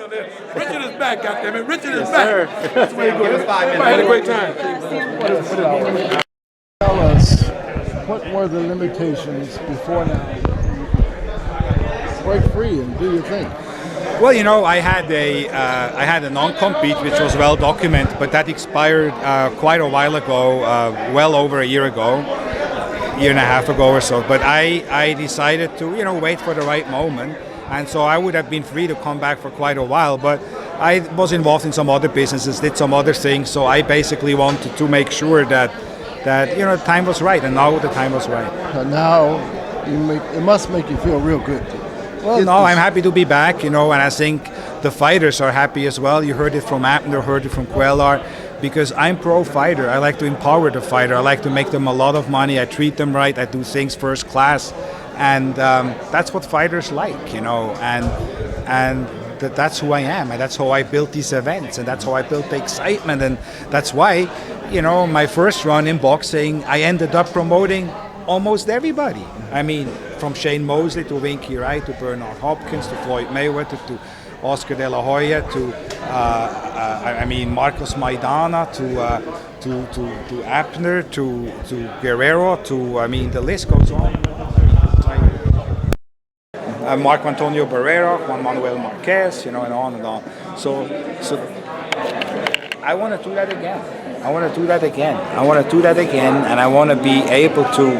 Richard is back, goddammit. Richard is back. That's where you go. Everybody had a great time. Tell us, what were the limitations before now? Break free and do your thing. Well, you know, I had a non-compete which was well documented, but that expired quite a while ago, well over a year and a half ago or so. But I decided to, you know, wait for the right moment, and so I would have been free to come back for quite a while. But I was involved in some other businesses, did some other things, so I basically wanted to make sure that you know, the time was right, and now the time was right. Now, it must make you feel real good. Well, no, I'm happy to be back, you know, and I think the fighters are happy as well. You heard it from Abner, heard it from Quellar, because I'm pro-fighter. I like to empower the fighter. I like to make them a lot of money. I treat them right. I do things first class, and that's what fighters like, you know, and that's who I am, and that's how I built these events, and that's how I built the excitement, and that's why, you know, my first run in boxing, I ended up promoting almost everybody. I mean, from Shane Mosley to Winky Wright to Bernard Hopkins to Floyd Mayweather to Oscar De La Hoya to Marcos Maidana to Abner to Guerrero to, I mean, the list goes on. Marco Antonio Barrera, Juan Manuel Marquez, you know, and on and on. So I want to do that again. I want to do that again, and I want to be able to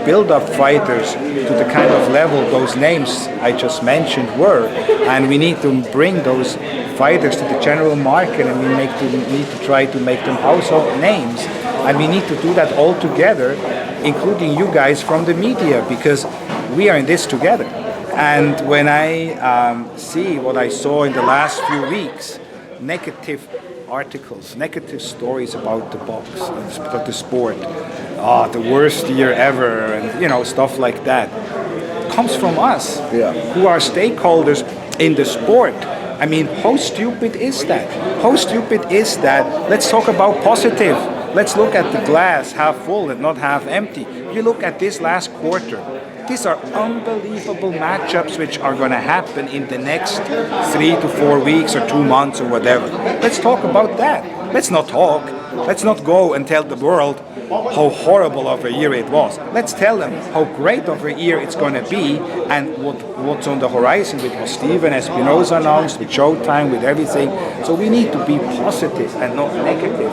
build up fighters to the kind of level those names I just mentioned were, and we need to bring those fighters to the general market, and we need to try to make them household names, and we need to do that all together, including you guys from the media, because we are in this together. And when I see what I saw in the last few weeks, negative articles, negative stories about the box, about the sport, the worst year ever, and you know, stuff like that, comes from us, who are stakeholders in the sport. I mean, how stupid is that? How stupid is that? Let's talk about positive. Let's look at the glass half full and not half empty. You look at this last quarter. These are unbelievable matchups which are going to happen in the next 3 to 4 weeks or 2 months or whatever. Let's talk about that. Let's not talk. Let's not go and tell the world how horrible of a year it was. Let's tell them how great of a year it's going to be, and what's on the horizon with what Steven Espinosa announced, with Showtime, with everything. So we need to be positive and not negative.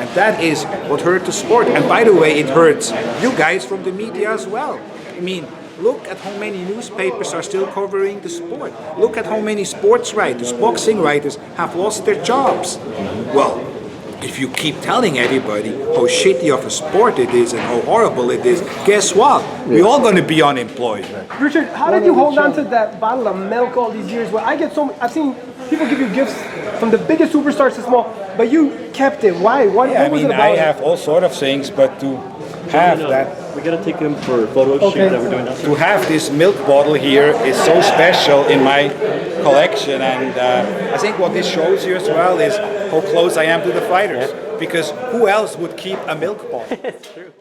And that is what hurt the sport. And by the way, it hurts you guys from the media as well. I mean, look at how many newspapers are still covering the sport. Look at how many sports writers, boxing writers have lost their jobs. Well, if you keep telling everybody how shitty of a sport it is and how horrible it is, guess what? We're all going to be unemployed. Richard, how did you hold on to that bottle of milk all these years? Well, I've seen people give you gifts from the biggest superstars to small, but you kept it. Why? What was it about? I have all sort of things, but to have that. We gotta take him for a photo shoot that we're doing now. To have this milk bottle here is so special in my collection, and I think what this shows you as well is how close I am to the fighters. Because who else would keep a milk bottle? It's true.